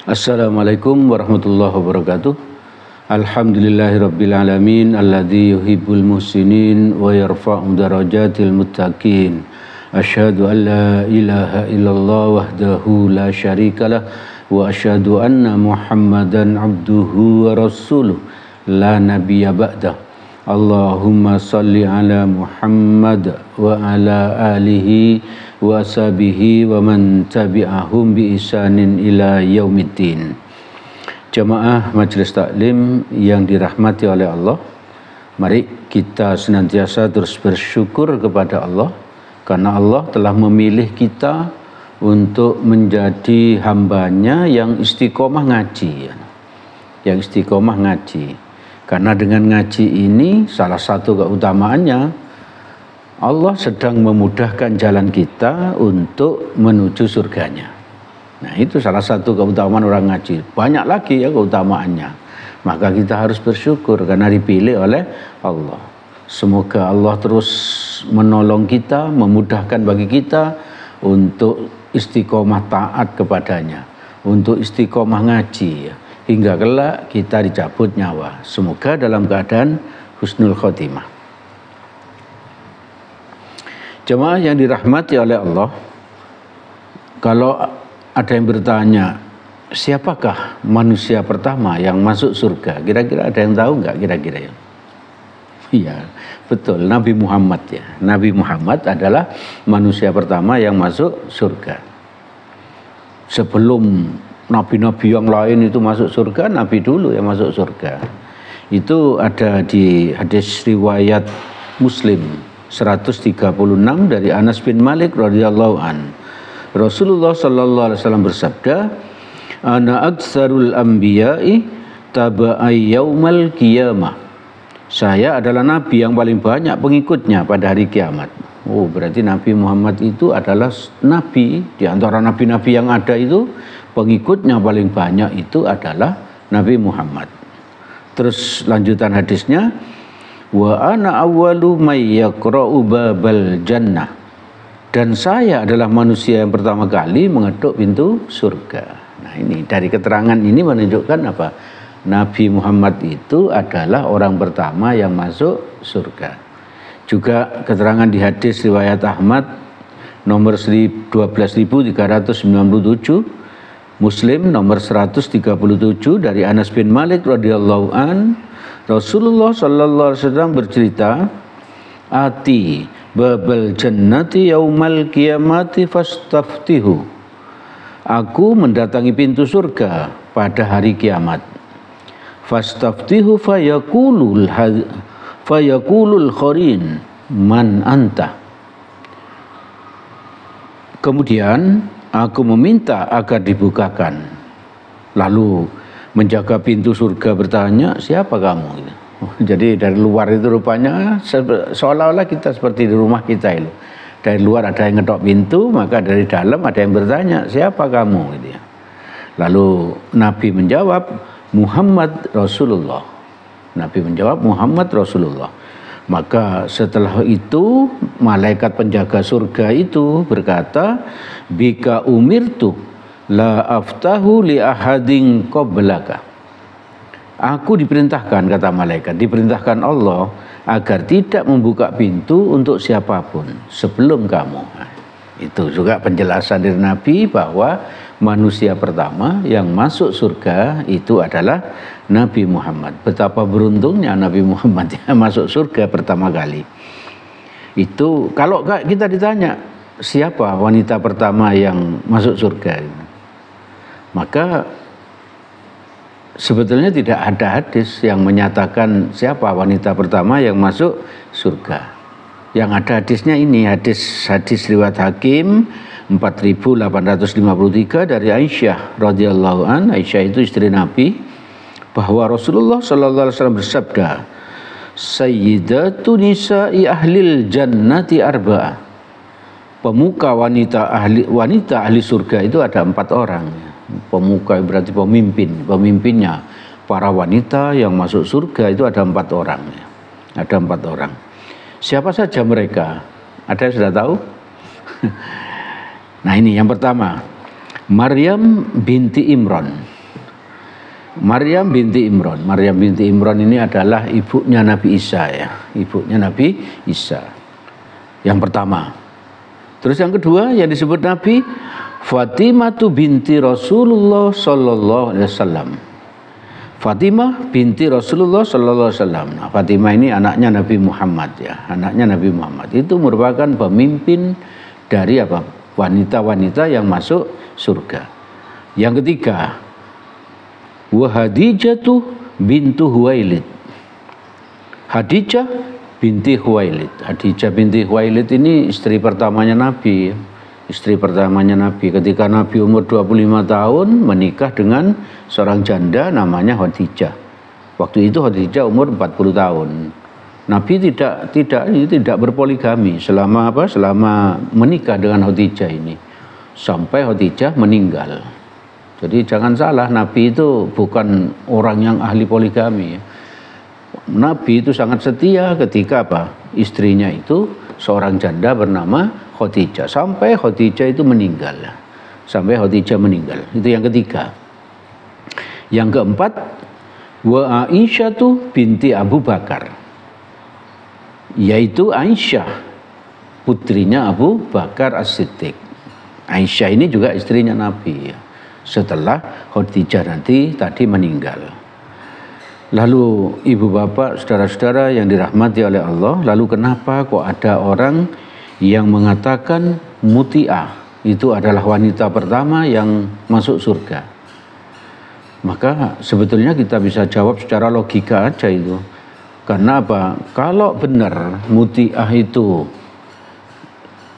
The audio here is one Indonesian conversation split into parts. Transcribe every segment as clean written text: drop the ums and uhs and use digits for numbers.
Assalamualaikum warahmatullahi wabarakatuh. Alhamdulillahirabbil alamin alladzi yuhibbul muhsinin wa yarfa'u darajatil muttaqin. Asyhadu an la ilaha illallah wahdahu la syarikalah wa asyhadu anna Muhammadan abduhu wa rasuluh la nabiyya ba'dah. Allahumma salli ala Muhammad wa ala alihi wa sahbihi wa man tabi'ahum bi ihsanin ila yaumiddin. Jamaah Majelis Taklim yang dirahmati oleh Allah, mari kita senantiasa terus bersyukur kepada Allah karena Allah telah memilih kita untuk menjadi hambanya yang istiqomah ngaji, yang istiqomah ngaji. Karena dengan ngaji ini salah satu keutamaannya Allah sedang memudahkan jalan kita untuk menuju surganya. Nah, itu salah satu keutamaan orang ngaji. Banyak lagi ya keutamaannya. Maka kita harus bersyukur karena dipilih oleh Allah. Semoga Allah terus menolong kita, memudahkan bagi kita untuk istiqomah taat kepadanya, untuk istiqomah ngaji ya, hingga kelak kita dicabut nyawa. Semoga dalam keadaan husnul khotimah. Jemaah yang dirahmati oleh Allah, kalau ada yang bertanya, siapakah manusia pertama yang masuk surga? Kira-kira ada yang tahu nggak kira-kira ya? Iya, betul, Nabi Muhammad ya. Nabi Muhammad adalah manusia pertama yang masuk surga. Sebelum nabi-nabi yang lain itu masuk surga, Nabi dulu yang masuk surga. Itu ada di hadis riwayat Muslim 136 dari Anas bin Malik radhiyallahu an. Rasulullah sallallahu alaihi wasallam bersabda, "Ana aktsarul anbiya'i taba'ay yaumal qiyamah." Saya adalah nabi yang paling banyak pengikutnya pada hari kiamat. Oh, berarti Nabi Muhammad itu adalah nabi di antara nabi-nabi yang ada itu, pengikutnya paling banyak itu adalah Nabi Muhammad. Terus lanjutan hadisnya, wa ana awwalu may yaqra'u babal jannah. Dan saya adalah manusia yang pertama kali mengetuk pintu surga. Nah, ini dari keterangan ini menunjukkan apa? Nabi Muhammad itu adalah orang pertama yang masuk surga. Juga keterangan di hadis riwayat Ahmad nomor 12.397, Muslim nomor 137 dari Anas bin Malik radhiyallahu an, Rasulullah sallallahu alaihi wasallam bercerita, "Ati babal jannati yaumal qiyamati fastaftihu." Aku mendatangi pintu surga pada hari kiamat. Fastaftihu fayaqulul kharin man anta. Kemudian aku meminta agar dibukakan. Lalu menjaga pintu surga bertanya, siapa kamu? Jadi dari luar itu rupanya seolah-olah kita seperti di rumah kita itu. Dari luar ada yang ngetok pintu, maka dari dalam ada yang bertanya, siapa kamu? Gitu ya. Lalu Nabi menjawab, Muhammad Rasulullah. Nabi menjawab, Muhammad Rasulullah. Maka setelah itu malaikat penjaga surga itu berkata, bika umirtu la aftahu li ahadin qablaka. Aku diperintahkan, kata malaikat, diperintahkan Allah agar tidak membuka pintu untuk siapapun sebelum kamu. Nah, itu juga penjelasan dari Nabi bahwa manusia pertama yang masuk surga itu adalah Nabi Muhammad. Betapa beruntungnya Nabi Muhammad yang masuk surga pertama kali. Itu kalau kita ditanya siapa wanita pertama yang masuk surga, maka sebetulnya tidak ada hadis yang menyatakan siapa wanita pertama yang masuk surga. Yang ada hadisnya ini, hadis riwayat Hakim 4853 dari Aisyah radhiyallahu an. Aisyah itu istri Nabi, bahwa Rasulullah sallallahu alaihi wasallam bersabda, sayyidatu nisa'i ahlil jannati arba'ah. Pemuka wanita ahli surga itu ada 4 orang. Pemuka berarti pemimpinnya para wanita yang masuk surga itu ada 4 orang. Ada 4 orang. Siapa saja mereka? Ada yang sudah tahu? Nah, ini yang pertama, Maryam binti Imran. Maryam binti Imran. Maryam binti Imran ini adalah ibunya Nabi Isa ya, ibunya Nabi Isa. Yang pertama. Terus yang kedua yang disebut Nabi Fatimah binti Rasulullah sallallahu alaihi wasallam. Fatimah binti Rasulullah sallallahu alaihi wasallam. Nah, Fatimah ini anaknya Nabi Muhammad ya, anaknya Nabi Muhammad. Itu merupakan pemimpin dari apa? Wanita-wanita yang masuk surga. Yang ketiga, wa Hadijah bintu Huwailid. Hadijah binti Huwailid. Hadijah binti Huwailid ini istri pertamanya Nabi. Istri pertamanya Nabi. Ketika Nabi umur 25 tahun menikah dengan seorang janda namanya Hadijah. Waktu itu Hadijah umur 40 tahun. Nabi tidak berpoligami selama apa? Selama menikah dengan Hadijah ini. Sampai Hadijah meninggal. Jadi jangan salah, Nabi itu bukan orang yang ahli poligami. Nabi itu sangat setia ketika apa? Istrinya itu seorang janda bernama Khadijah. Sampai Khadijah itu meninggal. Sampai Khadijah meninggal. Itu yang ketiga. Yang keempat, wa Aisyah binti Abu Bakar. Yaitu Aisyah, putrinya Abu Bakar As-Siddiq. Aisyah ini juga istrinya Nabi. Setelah Khadijah nanti tadi meninggal. Lalu ibu bapak, saudara-saudara yang dirahmati oleh Allah, lalu kenapa kok ada orang yang mengatakan Muti'ah itu adalah wanita pertama yang masuk surga? Maka sebetulnya kita bisa jawab secara logika aja itu. Karena apa? Kalau benar Muti'ah itu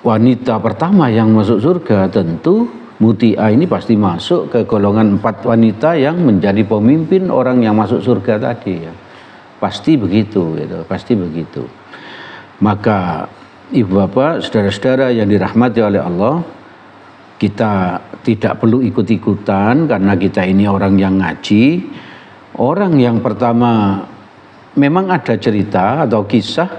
wanita pertama yang masuk surga, tentu Muti'ah ini pasti masuk ke golongan 4 wanita yang menjadi pemimpin orang yang masuk surga tadi ya. Pasti begitu gitu, pasti begitu. Maka ibu bapak, saudara-saudara yang dirahmati oleh Allah, kita tidak perlu ikut-ikutan karena kita ini orang yang ngaji. Orang yang pertama memang ada cerita atau kisah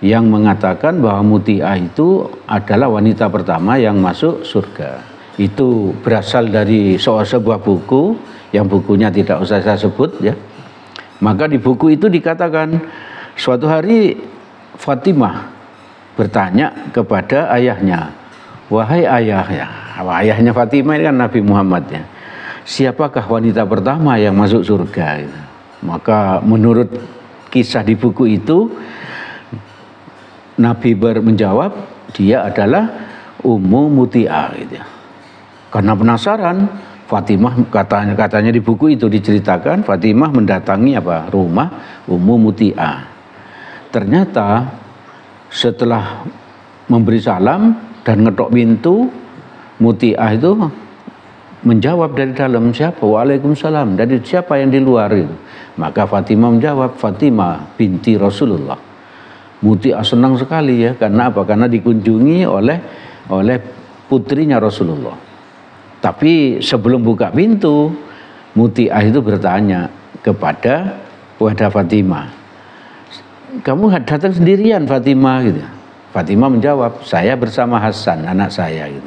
yang mengatakan bahwa Muti'ah itu adalah wanita pertama yang masuk surga. Itu berasal dari sebuah buku yang bukunya tidak usah saya sebut ya. Maka di buku itu dikatakan suatu hari Fatimah bertanya kepada ayahnya, wahai ayah ya, ayahnya Fatimah ini kan Nabi Muhammad ya, siapakah wanita pertama yang masuk surga? Maka menurut kisah di buku itu Nabi menjawab dia adalah Ummu Muti'ah gitu ya. Karena penasaran, Fatimah katanya di buku itu diceritakan Fatimah mendatangi apa? Rumah Ummu Muti'ah. Ternyata setelah memberi salam dan ngetok pintu, Muti'ah itu menjawab dari dalam, siapa? Waalaikumsalam. Dari siapa yang di luar itu? Maka Fatimah menjawab, Fatimah binti Rasulullah. Muti'ah senang sekali ya, karena apa? Karena dikunjungi oleh putrinya Rasulullah. Tapi sebelum buka pintu, Muti'ah itu bertanya kepada Fatimah, kamu datang sendirian Fatimah gitu. Fatimah menjawab, saya bersama Hasan, anak saya gitu.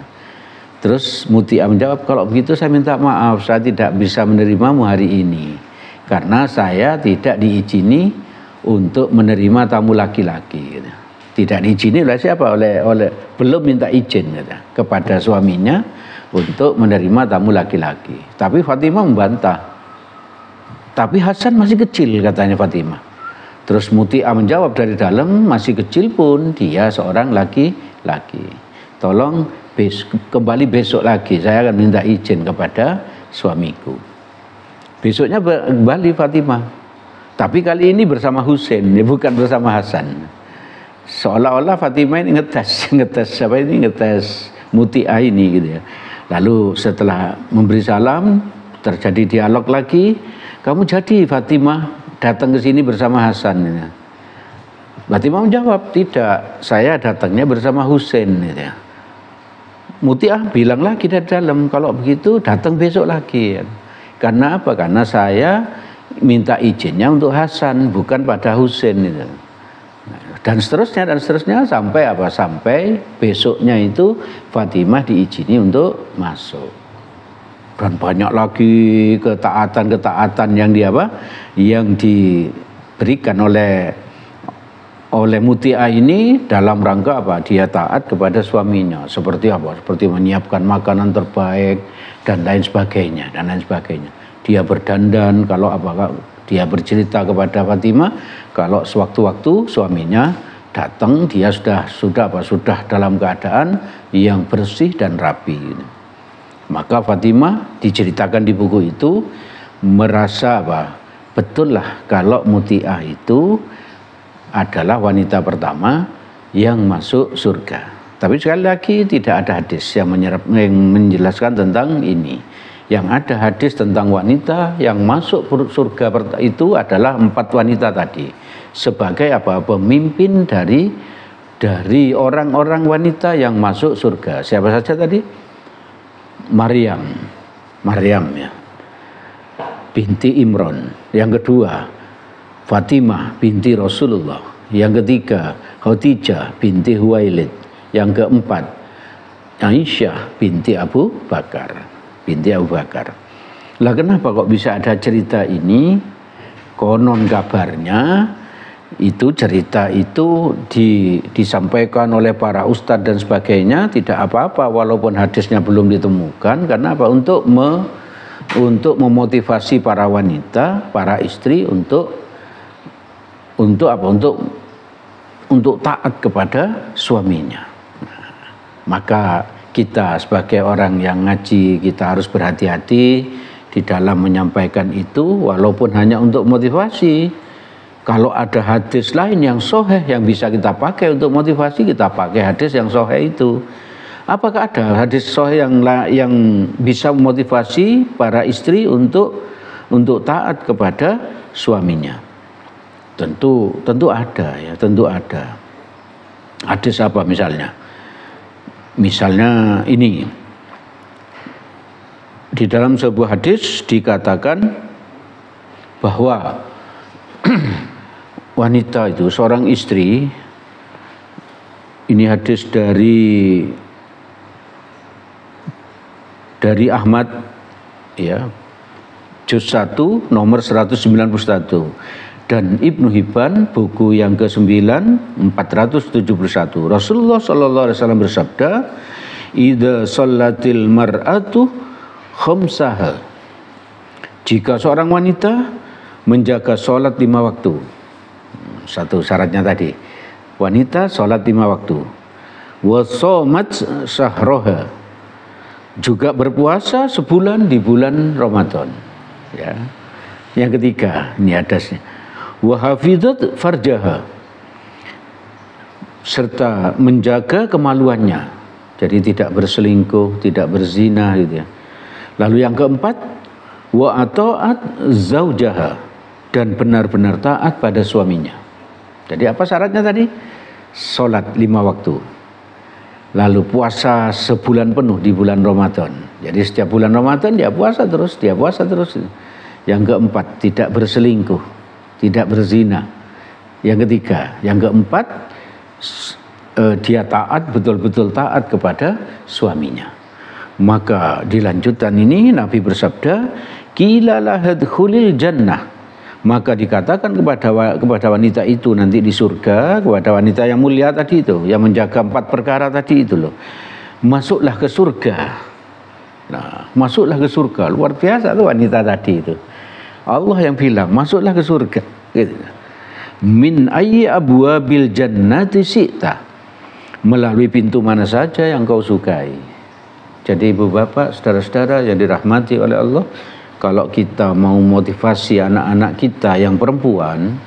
Terus Muti'ah menjawab, kalau begitu saya minta maaf, saya tidak bisa menerimamu hari ini karena saya tidak diizini untuk menerima tamu laki-laki gitu. Tidak diizini oleh siapa? Oleh belum minta izin gitu, kepada suaminya untuk menerima tamu laki-laki. Tapi Fatimah membantah. Tapi Hasan masih kecil katanya Fatimah. Terus Muti'ah menjawab dari dalam, masih kecil pun dia seorang laki-laki. Tolong kembali besok lagi, saya akan minta izin kepada suamiku. Besoknya kembali Fatimah. Tapi kali ini bersama Husain, bukan bersama Hasan. Seolah-olah Fatimah ini ngetes Muti'ah ini gitu ya. Lalu setelah memberi salam, terjadi dialog lagi. Kamu jadi Fatimah datang ke sini bersama Hasan ya. Fatimah menjawab, tidak, saya datangnya bersama Husain gitu ya. Muti'ah bilang lagi dari dalam, kalau begitu datang besok lagi ya. Karena apa? Karena saya minta izinnya untuk Hasan, bukan pada Husain gitu. Dan seterusnya sampai apa? Sampai besoknya itu Fatimah diizini untuk masuk. Dan banyak lagi ketaatan-ketaatan yang diberikan oleh Mutia ini dalam rangka apa? Dia taat kepada suaminya. Seperti apa? Seperti menyiapkan makanan terbaik dan lain sebagainya. Dia berdandan, dia bercerita kepada Fatimah kalau sewaktu-waktu suaminya datang, dia sudah dalam keadaan yang bersih dan rapi. Maka Fatimah diceritakan di buku itu merasa betul lah kalau Muti'ah itu adalah wanita pertama yang masuk surga. Tapi sekali lagi tidak ada hadis yang menjelaskan tentang ini. Yang ada hadis tentang wanita yang masuk surga itu adalah 4 wanita tadi. Sebagai pemimpin dari orang-orang wanita yang masuk surga. Siapa saja tadi? Maryam ya, binti Imran. Yang kedua Fatimah binti Rasulullah. Yang ketiga Khadijah binti Huwailid. Yang keempat Aisyah binti Abu Bakar. Lah kenapa kok bisa ada cerita ini? Konon kabarnya cerita itu disampaikan oleh para ustadz dan sebagainya, tidak apa-apa walaupun hadisnya belum ditemukan. Karena apa? Untuk memotivasi para wanita, para istri untuk taat kepada suaminya. Maka kita sebagai orang yang ngaji, kita harus berhati-hati di dalam menyampaikan itu, walaupun hanya untuk motivasi. Kalau ada hadis lain yang sahih yang bisa kita pakai untuk motivasi, kita pakai hadis yang sahih itu. Apakah ada hadis sahih yang bisa memotivasi para istri untuk taat kepada suaminya? Tentu ada ya, tentu ada. Hadis apa misalnya? Misalnya ini. Di dalam sebuah hadis dikatakan bahwa wanita itu, seorang istri, ini hadis dari Ahmad ya, juz 1 nomor 191, dan Ibnu Hibban buku yang ke-9 471. Rasulullah sallallahu alaihi wasallam bersabda, "Idza shallatil mar'atu khamsaha." Jika seorang wanita menjaga sholat 5 waktu. Satu syaratnya tadi, wanita sholat 5 waktu. Wa shamat syahraha, juga berpuasa sebulan di bulan Ramadan. Ya. Yang ketiga, ini hadisnya. Wa hafizat farjaha, serta menjaga kemaluannya. Jadi tidak berselingkuh, tidak berzina gitu ya. Lalu yang keempat, wa ata'at zaujaha, dan benar-benar taat pada suaminya. Jadi apa syaratnya tadi? Sholat 5 waktu. Lalu puasa sebulan penuh di bulan Ramadan. Jadi setiap bulan Ramadan dia puasa terus. Yang keempat, tidak berselingkuh, tidak berzina. Yang ketiga, yang keempat, dia taat, betul-betul taat kepada suaminya. Maka dilanjutkan ini Nabi bersabda, "Qila laha dkhulil jannah." Maka dikatakan kepada wanita itu nanti di surga, kepada wanita yang mulia tadi itu, yang menjaga 4 perkara tadi itu loh, masuklah ke surga. Nah, masuklah ke surga. Luar biasa tuh wanita tadi itu. Allah yang bilang, masuklah ke surga. Gitu. Min ayyi abwabil jannati syi'ta, melalui pintu mana saja yang kau sukai. Jadi ibu bapak, saudara-saudara yang dirahmati oleh Allah, kalau kita mau motivasi anak-anak kita yang perempuan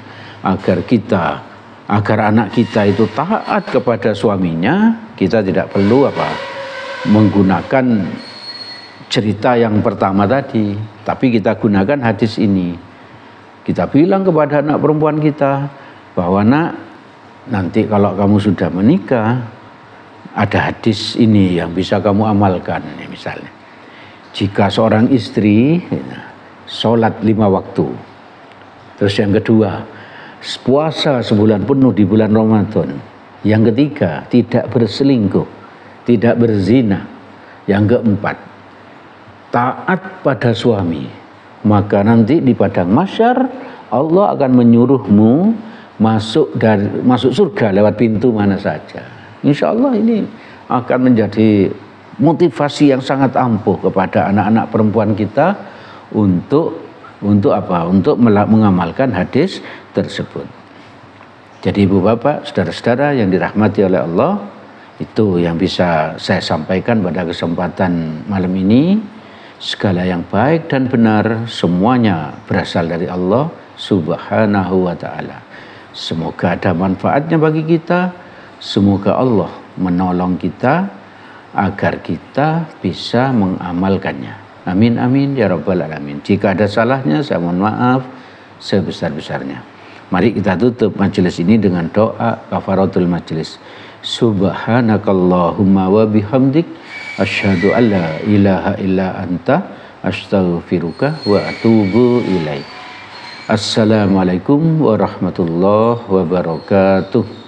agar anak kita itu taat kepada suaminya, kita tidak perlu menggunakan cerita yang pertama tadi, tapi kita gunakan hadis ini. Kita bilang kepada anak perempuan kita bahwa, "Nak, nanti kalau kamu sudah menikah, ada hadis ini yang bisa kamu amalkan." Misalnya, jika seorang istri sholat 5 waktu, terus yang kedua puasa sebulan penuh di bulan Ramadan, yang ketiga tidak berselingkuh, tidak berzina, yang keempat taat pada suami, maka nanti di padang mahsyar Allah akan menyuruhmu masuk surga lewat pintu mana saja. Insya Allah ini akan menjadi motivasi yang sangat ampuh kepada anak-anak perempuan kita untuk apa? Untuk mengamalkan hadis tersebut. Jadi ibu bapak, saudara-saudara yang dirahmati oleh Allah, itu yang bisa saya sampaikan pada kesempatan malam ini. Segala yang baik dan benar semuanya berasal dari Allah Subhanahu wa ta'ala. Semoga ada manfaatnya bagi kita. Semoga Allah menolong kita agar kita bisa mengamalkannya. Amin amin ya rabbal alamin. Jika ada salahnya saya mohon maaf sebesar-besarnya. Mari kita tutup majelis ini dengan doa kafaratul majelis. Subhanakallahumma wa bihamdik asyhadu an la ilaha illa anta astaghfiruka wa atubu ilaik. Assalamualaikum warahmatullahi wabarakatuh.